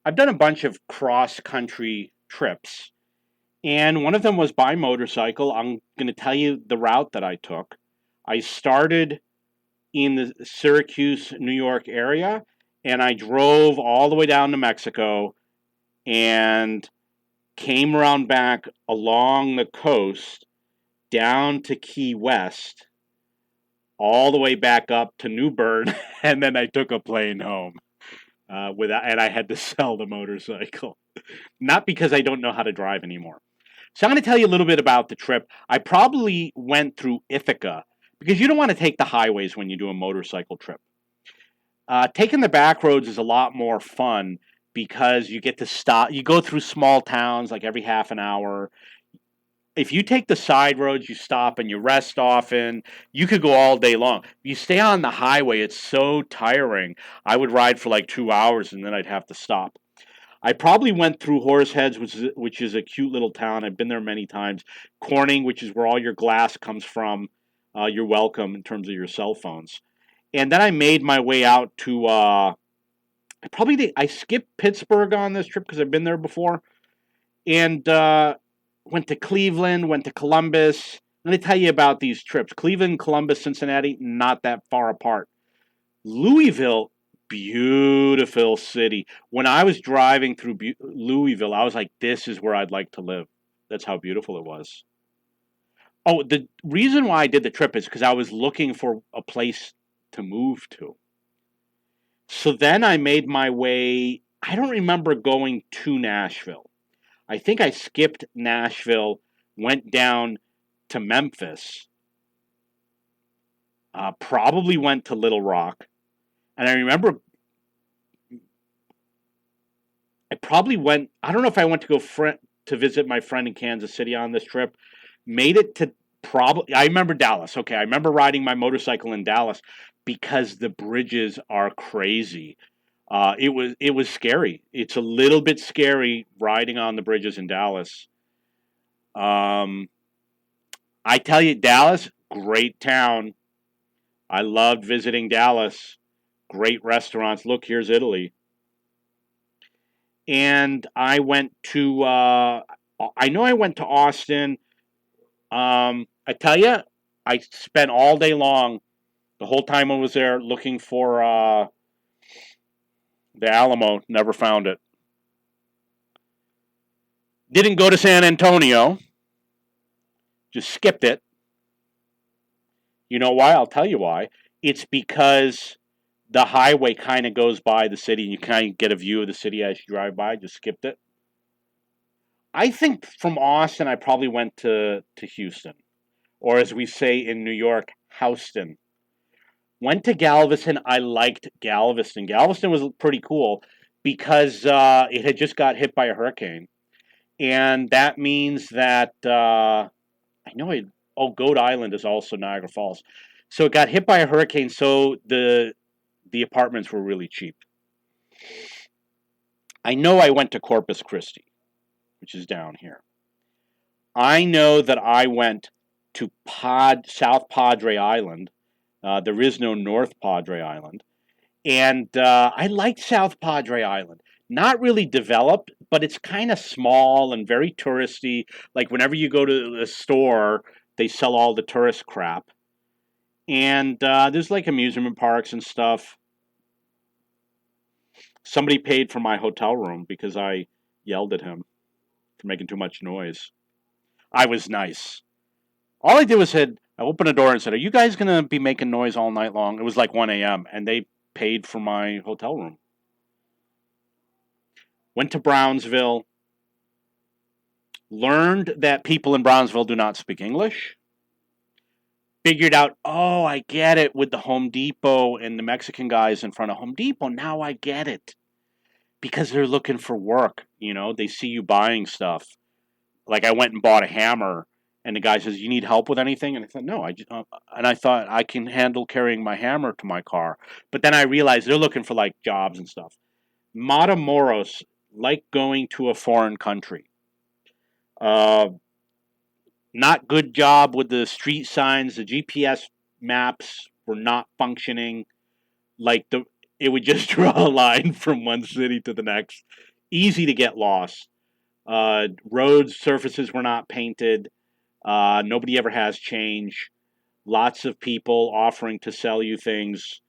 I've done a bunch of cross-country trips, and one of them was by motorcycle. I'm going to tell you the route that I took. I started in the Syracuse, New York area, and I drove all the way down to Mexico and came around back along the coast down to Key West, all the way back up to New Bern, and then I took a plane home. And I had to sell the motorcycle, not because I don't know how to drive anymore. So I'm going to tell you a little bit about the trip. I probably went through Ithaca because you don't want to take the highways when you do a motorcycle trip. Taking the back roads is a lot more fun because you get to stop. You go through small towns like every half an hour. If you take the side roads, you stop and you rest often. You could go all day long. You stay on the highway, it's so tiring. I would ride for like 2 hours and then I'd have to stop. I probably went through Horseheads, which is a cute little town. I've been there many times. Corning, which is where all your glass comes from. You're welcome in terms of your cell phones. And then I made my way out to. I skipped Pittsburgh on this trip because I've been there before, and went to Cleveland, went to Columbus. Let me tell you about these trips. Cleveland, Columbus, Cincinnati, not that far apart. Louisville, beautiful city. When I was driving through Louisville, I was like, this is where I'd like to live. That's how beautiful it was. Oh, the reason why I did the trip is because I was looking for a place to move to. So then I made my way. I don't remember going to Nashville. I think I skipped Nashville, went down to Memphis, probably went to Little Rock, and I remember I probably went. I don't know if I went to to visit my friend in Kansas City on this trip. Made it to probably. I remember Dallas. Okay, I remember riding my motorcycle in Dallas because the bridges are crazy. It was scary. It's a little bit scary riding on the bridges in Dallas. Um, I tell you, Dallas, great town. I loved visiting Dallas. Great restaurants. Look, here's Italy. And I went to. I know I went to Austin. I tell you, I spent all day long, the whole time I was there, looking for the Alamo. Never found it. Didn't go to San Antonio. Just skipped it. You know why? I'll tell you why. It's because the highway kind of goes by the city, and you kind of get a view of the city as you drive by. Just skipped it. I think from Austin, I probably went to Houston, or as we say in New York, Houston. Went to Galveston. I liked Galveston. Galveston was pretty cool because it had just got hit by a hurricane, and that means that I know it. Oh, Goat Island is also Niagara Falls, so it got hit by a hurricane. So the apartments were really cheap. I know I went to Corpus Christi, which is down here. I know that I went to South Padre Island. There is no North Padre Island. And I liked South Padre Island. Not really developed, but it's kind of small and very touristy. Like whenever you go to the store, they sell all the tourist crap. And there's like amusement parks and stuff. Somebody paid for my hotel room because I yelled at him for making too much noise. I was nice. All I did was I opened the door and said, "Are you guys gonna be making noise all night long?" It was like 1 a.m. and they paid for my hotel room. Went to Brownsville. Learned that people in Brownsville do not speak English. Figured out, oh, I get it with the Home Depot and the Mexican guys in front of Home Depot. Now I get it because they're looking for work. They see you buying stuff. Like I went and bought a hammer, and the guy says, "You need help with anything?" And I thought, "No, I just," and I thought I can handle carrying my hammer to my car. But then I realized they're looking for like jobs and stuff. Matamoros, like going to a foreign country. Uh, Not good job with the street signs. The GPS maps were not functioning. Like it would just draw a line from one city to the next. Easy to get lost. Roads, surfaces were not painted. Nobody ever has change. Lots of people offering to sell you things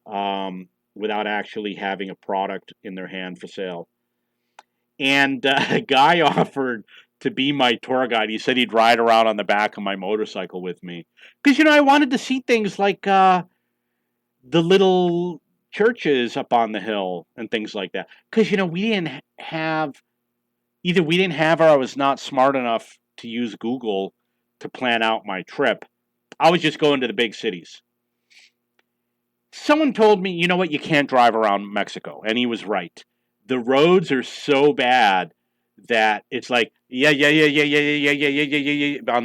without actually having a product in their hand for sale. And a guy offered to be my tour guide. He said he'd ride around on the back of my motorcycle with me. Because, I wanted to see things like the little churches up on the hill and things like that. Because, we didn't have, either we didn't have or I was not smart enough to use Google to plan out my trip. I was just going to the big cities. Someone told me, you know what, you can't drive around Mexico. And he was right. The roads are so bad that it's like, yeah, on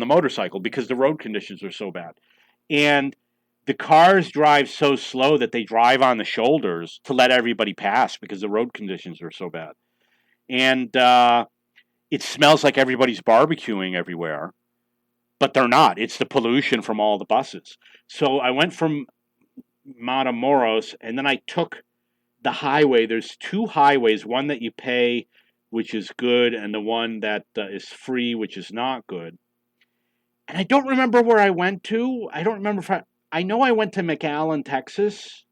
the motorcycle because the road conditions are so bad. And the cars drive so slow that they drive on the shoulders to let everybody pass because the road conditions are so bad. And it smells like everybody's barbecuing everywhere, but they're not. It's the pollution from all the buses. So I went from Matamoros, and then I took the highway. There's two highways, one that you pay, which is good, and the one that is free, which is not good. And I don't remember where I went to. I don't remember if I know I went to McAllen, Texas.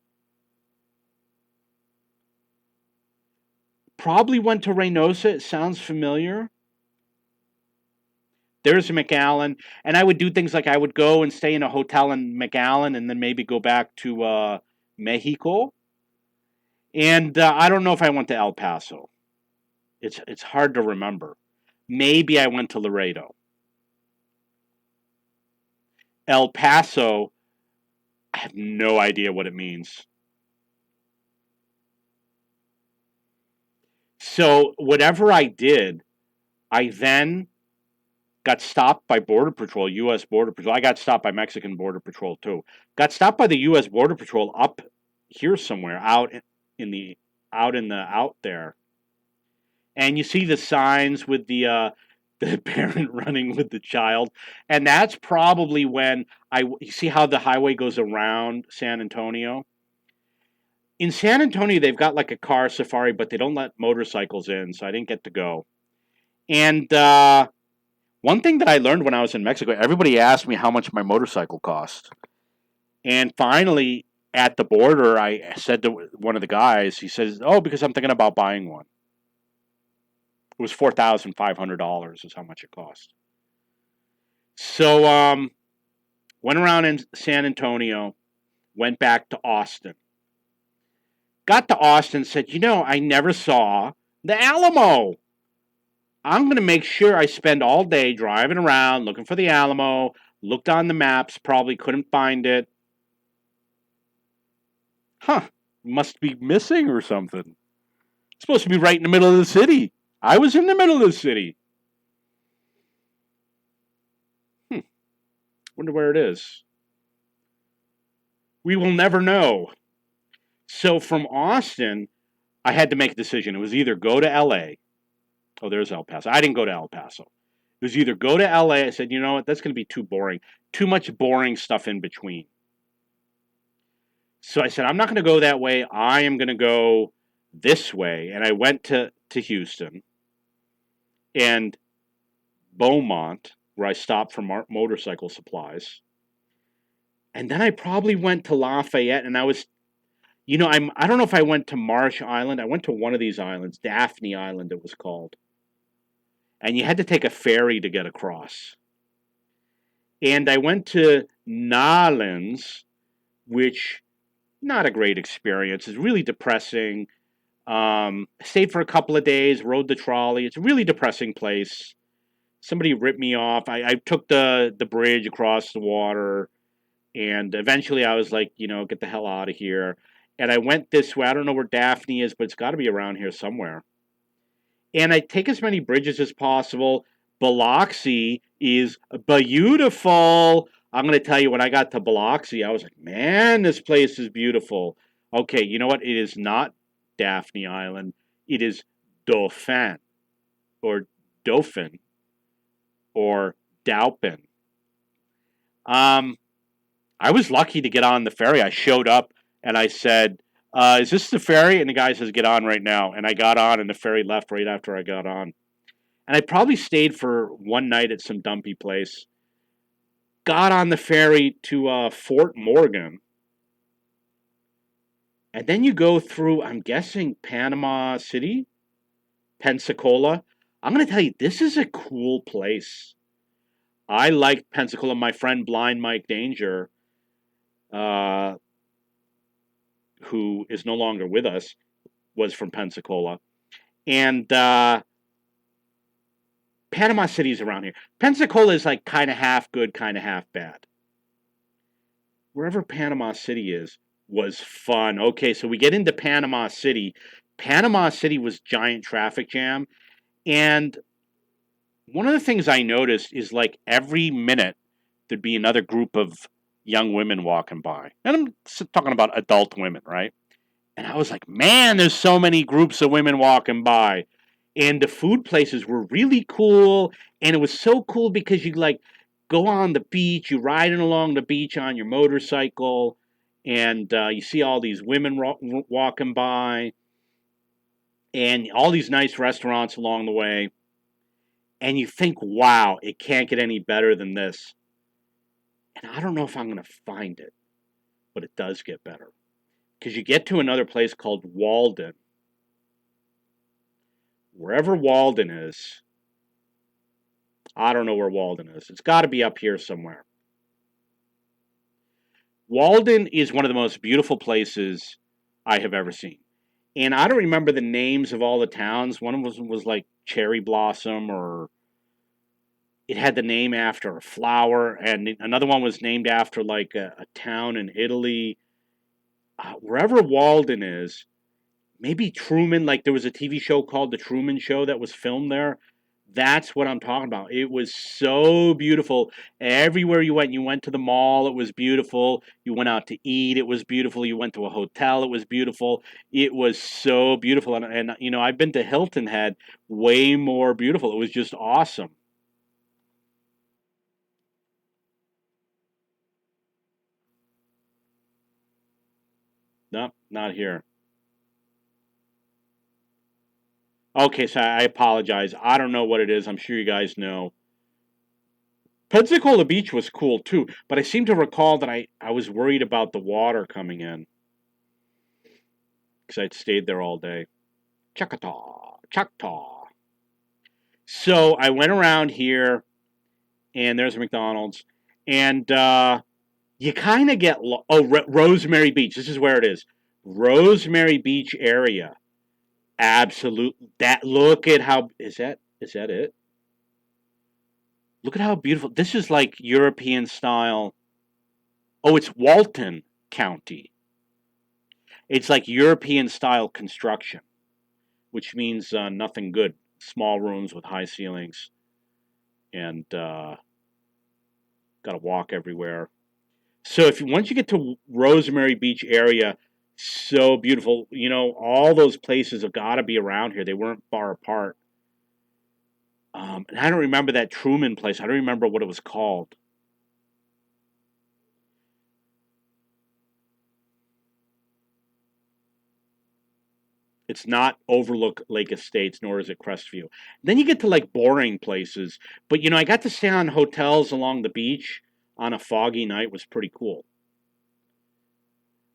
Probably went to Reynosa. It sounds familiar. There's McAllen. And I would do things like I would go and stay in a hotel in McAllen and then maybe go back to Mexico. And I don't know if I went to El Paso. It's hard to remember. Maybe I went to Laredo. El Paso, I have no idea what it means. So whatever I did, I then got stopped by Border Patrol, U.S. Border Patrol. I got stopped by Mexican Border Patrol too. Got stopped by the U.S. Border Patrol up here somewhere, out there. And you see the signs with the parent running with the child, and that's probably when you see how the highway goes around San Antonio. In San Antonio, they've got like a car safari, but they don't let motorcycles in, so I didn't get to go. And one thing that I learned when I was in Mexico, everybody asked me how much my motorcycle cost. And finally, at the border, I said to one of the guys, he says, "Oh, because I'm thinking about buying one." It was $4,500 is how much it cost. So went around in San Antonio, went back to Austin. Got to Austin, said, I never saw the Alamo. I'm going to make sure I spend all day driving around looking for the Alamo. Looked on the maps, probably couldn't find it. Must be missing or something. It's supposed to be right in the middle of the city. I was in the middle of the city. Wonder where it is. We will never know. So from Austin, I had to make a decision. It was either go to LA. Oh, there's El Paso. I didn't go to El Paso. It was either go to LA. I said, you know what? That's going to be too boring. Too much boring stuff in between. So I said, I'm not going to go that way. I am going to go this way. And I went to Houston and Beaumont, where I stopped for motorcycle supplies. And then I probably went to Lafayette, and I was, I don't know if I went to Marsh Island. I went to one of these islands, Daphne Island it was called. And you had to take a ferry to get across. And I went to Nolens, which, not a great experience. It's really depressing. Stayed for a couple of days, rode the trolley. It's a really depressing place. Somebody ripped me off. I took the bridge across the water, and eventually I was like, get the hell out of here. And I went this way. I don't know where Daphne is, but it's got to be around here somewhere. And I take as many bridges as possible. Biloxi is beautiful. I'm going to tell you, when I got to Biloxi, I was like, man, this place is beautiful. Okay, you know what? It is not Daphne Island. It is Dauphin, or Dauphin, or Dauphin. I was lucky to get on the ferry. I showed up and I said, Is this the ferry? And the guy says, get on right now. And I got on, and the ferry left right after I got on. And I probably stayed for one night at some dumpy place. Got on the ferry to Fort Morgan. And then you go through, I'm guessing, Panama City, Pensacola. I'm going to tell you, this is a cool place. I liked Pensacola. My friend Blind Mike Danger, uh, who is no longer with us, was from Pensacola. And Panama City's around here. Pensacola is like kind of half good, kind of half bad. Wherever Panama City is was fun. Okay, so we get into Panama City. Panama City was giant traffic jam. And one of the things I noticed is like every minute there'd be another group of young women walking by. And I'm talking about adult women, right? And I was like, man, there's so many groups of women walking by. And the food places were really cool. And it was so cool because you like go on the beach, you riding along the beach on your motorcycle, and you see all these women walking by, and all these nice restaurants along the way. And you think, wow, it can't get any better than this. And I don't know if I'm going to find it, but it does get better. Because you get to another place called Walden. Wherever Walden is, I don't know where Walden is. It's got to be up here somewhere. Walden is one of the most beautiful places I have ever seen. And I don't remember the names of all the towns. One of them was like Cherry Blossom, or it had the name after a flower. And another one was named after like a town in Italy. Wherever Walden is, maybe Truman, like there was a TV show called The Truman Show that was filmed there. That's what I'm talking about. It was so beautiful. Everywhere you went to the mall, it was beautiful. You went out to eat, it was beautiful. You went to a hotel, it was beautiful. It was so beautiful. And you know, I've been to Hilton Head, way more beautiful. It was just awesome. No, not here. Okay, so I apologize. I don't know what it is. I'm sure you guys know. Pensacola Beach was cool too, but I seem to recall that I was worried about the water coming in because I'd stayed there all day. Choctaw, Choctaw. So I went around here, and there's a McDonald's, and you kind of get Rosemary Beach. This is where it is. Rosemary Beach area. Absolute. That look at how is that it? Look at how beautiful. This is like European style. Oh, it's Walton County. It's like European style construction, which means nothing good. Small rooms with high ceilings, and got to walk everywhere. So if once you get to Rosemary Beach area, so beautiful. You know, all those places have got to be around here. They weren't far apart. And I don't remember that Truman place. I don't remember what it was called. It's not Overlook Lake Estates, nor is it Crestview. Then you get to like boring places. But you know, I got to stay on hotels along the beach on a foggy night. Was pretty cool.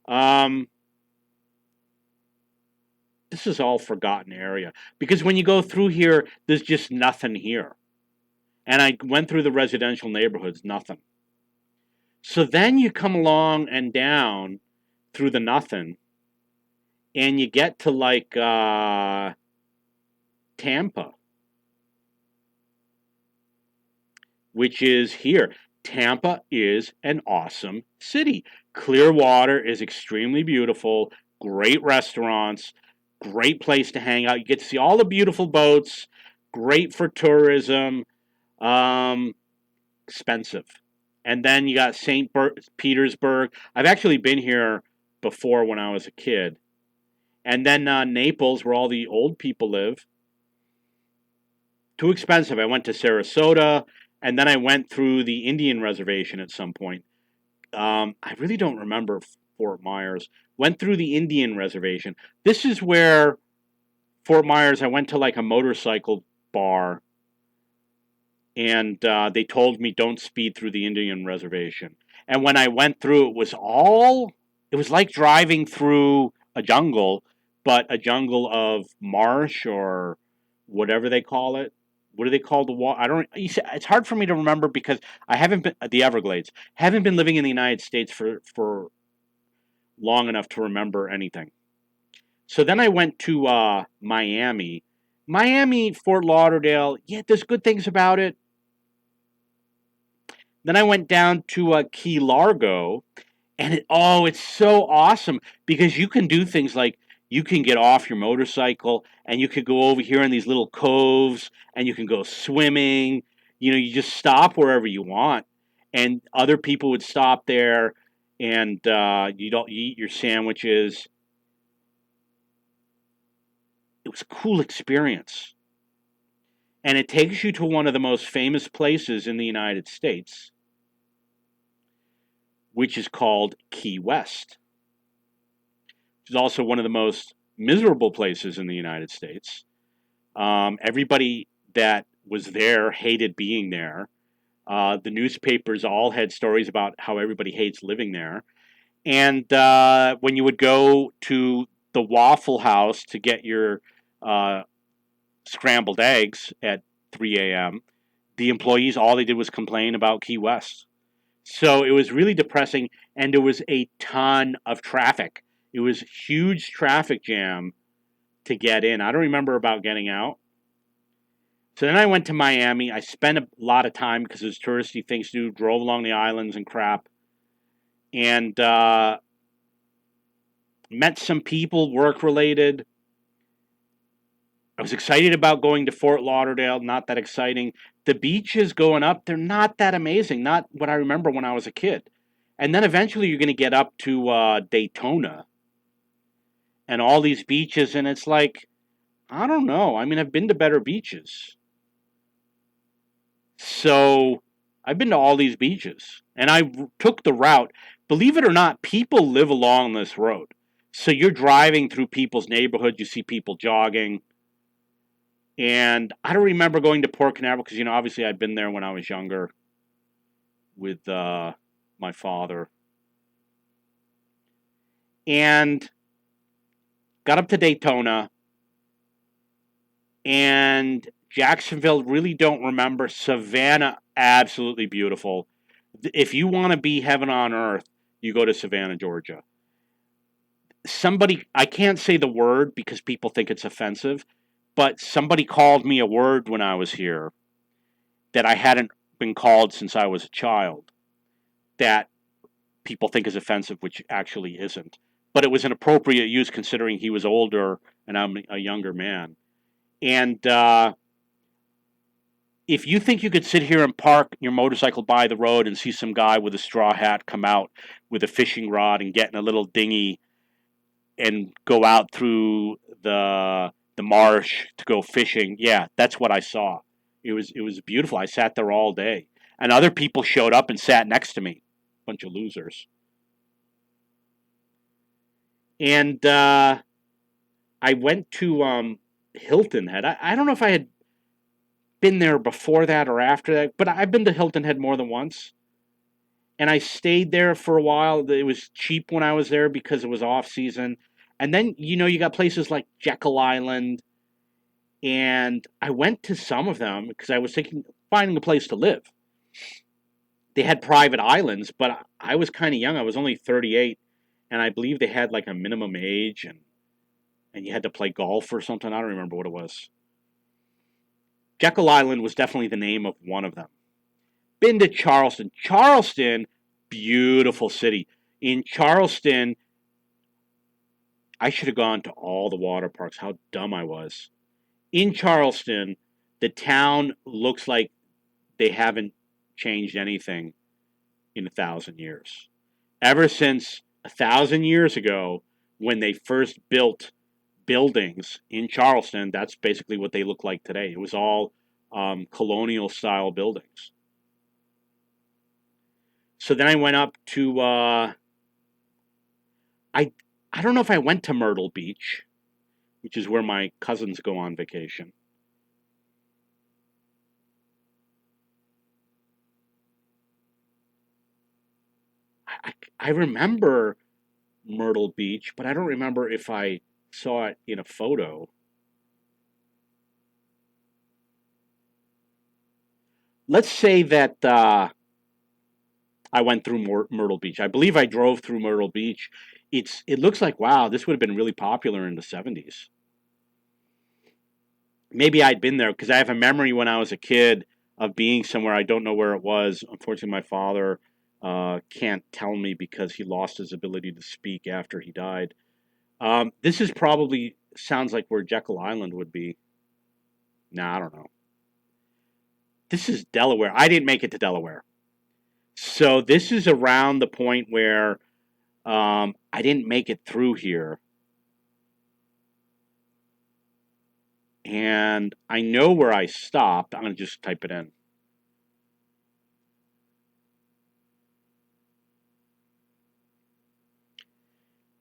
Um, this is all forgotten area because when you go through here, there's just nothing here. And I went through the residential neighborhoods, nothing. So then you come along and down through the nothing, and you get to like Tampa, which is here. Tampa is an awesome city. Clearwater is extremely beautiful, great restaurants, great place to hang out. You get to see all the beautiful boats, great for tourism, um, expensive. And then you got Petersburg. I've actually been here before when I was a kid. And then Naples, where all the old people live. Too expensive. I went to Sarasota, and then I went through the Indian reservation at some point. I really don't remember Fort Myers. Went through the Indian Reservation. This is where Fort Myers. I went to like a motorcycle bar, and they told me don't speed through the Indian Reservation. And when I went through, it was like driving through a jungle, but a jungle of marsh or whatever they call it. What do they call the wall? I don't. It's hard for me to remember because I haven't been the Everglades. Haven't been living in the United States for long enough to remember anything. So then I went to Miami. Miami, Fort Lauderdale. Yeah, there's good things about it. Then I went down to Key Largo, and it's so awesome because you can do things like you can get off your motorcycle and you could go over here in these little coves and you can go swimming. You know, you just stop wherever you want, and other people would stop there, and you eat your sandwiches. It was a cool experience, and it takes you to one of the most famous places in the United States, which is called Key West, which is also one of the most miserable places in the United States. Everybody that was there hated being there. The newspapers all had stories about how everybody hates living there. And when you would go to the Waffle House to get your uh, scrambled eggs at 3 a.m., the employees, all they did was complain about Key West. So it was really depressing, and there was a ton of traffic. It was huge traffic jam to get in. I don't remember about getting out. So then I went to Miami. I spent a lot of time because there's touristy things to do. Drove along the islands and crap, and met some people work related. I was excited about going to Fort Lauderdale. Not that exciting. The beaches going up, they're not that amazing. Not what I remember when I was a kid. And then eventually you're going to get up to Daytona and all these beaches, and it's like, I don't know. I mean, I've been to better beaches. So I've been to all these beaches, and I took the route. Believe it or not, people live along this road. So you're driving through people's neighborhoods, you see people jogging. And I don't remember going to Port Canaveral because, obviously I'd been there when I was younger with my father. And got up to Daytona, and Jacksonville, really don't remember. Savannah, absolutely beautiful. If you want to be heaven on earth, you go to Savannah, Georgia. I can't say the word because people think it's offensive, but somebody called me a word when I was here that I hadn't been called since I was a child, that people think is offensive, which actually isn't. But it was an appropriate use considering he was older and I'm a younger man. And if you think you could sit here and park your motorcycle by the road and see some guy with a straw hat come out with a fishing rod and get in a little dinghy and go out through the marsh to go fishing, yeah, that's what I saw. It was beautiful. I sat there all day, and other people showed up and sat next to me, bunch of losers. And I went to Hilton Head. I don't know if I had been there before that or after that, but I've been to Hilton Head more than once. And I stayed there for a while. It was cheap when I was there because it was off season. And then, you got places like Jekyll Island. And I went to some of them because I was finding a place to live. They had private islands, but I was kind of young. I was only 38. And I believe they had like a minimum age, and you had to play golf or something. I don't remember what it was. Jekyll Island was definitely the name of one of them. Been to Charleston. Charleston, beautiful city. In Charleston, I should have gone to all the water parks. How dumb I was. In Charleston, the town looks like they haven't changed anything in 1,000 years. Ever since 1,000 years ago, when they first built buildings in Charleston, that's basically what they look like today. It was all colonial style buildings. So then I went up to I I don't know if I went to Myrtle Beach, which is where my cousins go on vacation. I remember Myrtle Beach, but I don't remember if I saw it in a photo. Let's say that I went through Myrtle Beach. I believe I drove through Myrtle Beach. It looks like wow, this would have been really popular in the 70s. Maybe I'd been there because I have a memory when I was a kid of being somewhere. I don't know where it was. Unfortunately, my father can't tell me because he lost his ability to speak after he died. This is probably sounds like where Jekyll Island would be. Nah, I don't know. This is Delaware. I didn't make it to Delaware. So this is around the point where I didn't make it through here. And I know where I stopped. I'm going to just type it in.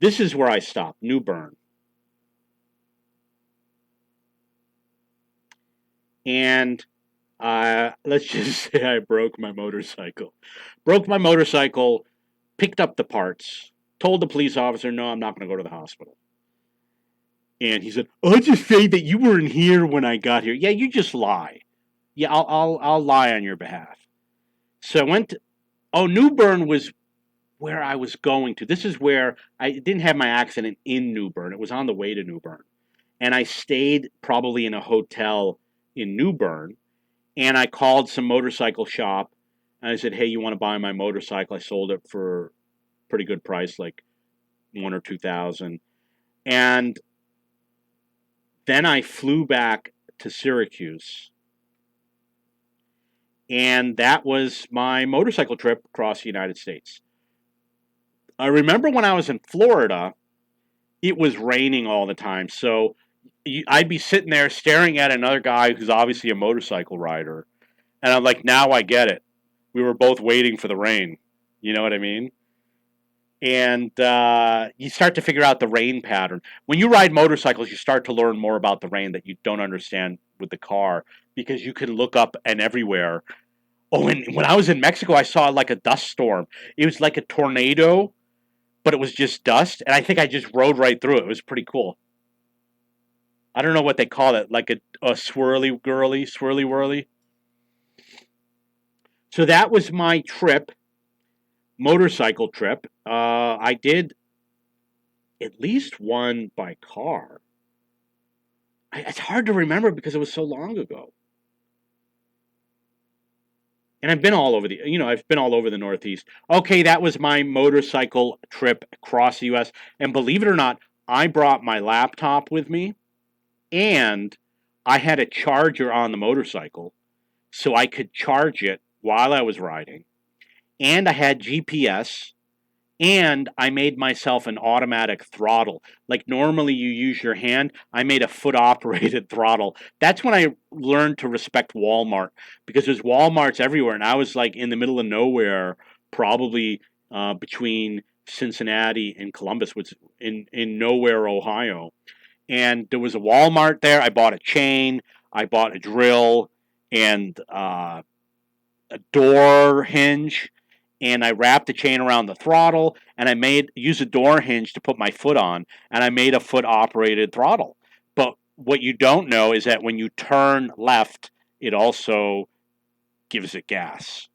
This is where I stopped, New Bern. And let's just say I broke my motorcycle. Broke my motorcycle, picked up the parts, told the police officer, no, I'm not going to go to the hospital. And he said, I'll just say that you weren't here when I got here. Yeah, you just lie. Yeah, I'll lie on your behalf. So I went to, oh, New Bern was where I was going to. This is where I didn't have my accident in New Bern. It was on the way to New Bern. And I stayed probably in a hotel in New Bern. And I called some motorcycle shop and I said, hey, you want to buy my motorcycle? I sold it for a pretty good price, like 1 or 2 thousand. And then I flew back to Syracuse. And that was my motorcycle trip across the United States. I remember when I was in Florida, it was raining all the time. So I'd be sitting there staring at another guy who's obviously a motorcycle rider. And I'm like, now I get it. We were both waiting for the rain. You know what I mean? And you start to figure out the rain pattern. When you ride motorcycles, you start to learn more about the rain that you don't understand with the car because you can look up and everywhere. Oh, and when I was in Mexico, I saw like a dust storm. It was like a tornado, but it was just dust. And I think I just rode right through it. It was pretty cool. I don't know what they call it, like a swirly girly, swirly whirly. So that was my trip, motorcycle trip. I did at least one by car. It's hard to remember because it was so long ago. And I've been all over I've been all over the Northeast. Okay, that was my motorcycle trip across the U.S. And believe it or not, I brought my laptop with me, and I had a charger on the motorcycle, so I could charge it while I was riding. And I had GPS, and I made myself an automatic throttle. Like normally you use your hand, I made a foot operated throttle. That's when I learned to respect Walmart because there's Walmarts everywhere, and I was like in the middle of nowhere, probably between Cincinnati and Columbus, which in nowhere, Ohio. And there was a Walmart there. I bought a chain, I bought a drill, and a door hinge, and I wrapped the chain around the throttle, and I used a door hinge to put my foot on, and I made a foot operated throttle. But what you don't know is that when you turn left, it also gives it gas.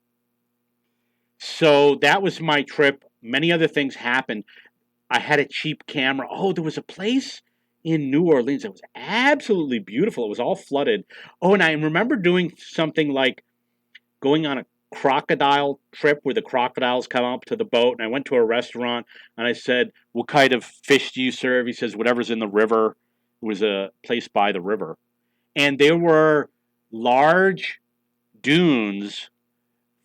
So that was my trip. Many other things happened. I had a cheap camera. Oh, there was a place in New Orleans that was absolutely beautiful. It was all flooded. Oh, and I remember doing something like going on a crocodile trip where the crocodiles come up to the boat. And I went to a restaurant and I said, what kind of fish do you serve? He says, whatever's in the river. It was a place by the river. And there were large dunes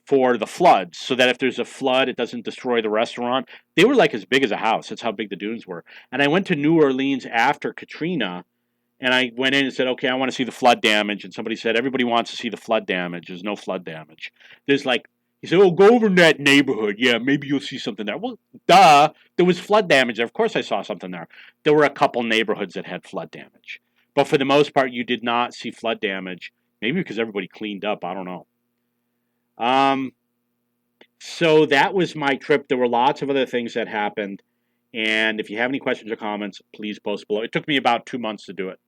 for the floods so that if there's a flood, it doesn't destroy the restaurant. They were like as big as a house. That's how big the dunes were. And I went to New Orleans after Katrina, and I went in and said, okay, I want to see the flood damage. And somebody said, everybody wants to see the flood damage. There's no flood damage. There's like He said, "Oh, go over in that neighborhood. Yeah, maybe you'll see something there." Well, duh. There was flood damage there. Of course, I saw something there. There were a couple neighborhoods that had flood damage, but for the most part, you did not see flood damage. Maybe because everybody cleaned up. I don't know. Um, so that was my trip. There were lots of other things that happened, and if you have any questions or comments, please post below. It took me about 2 months to do it.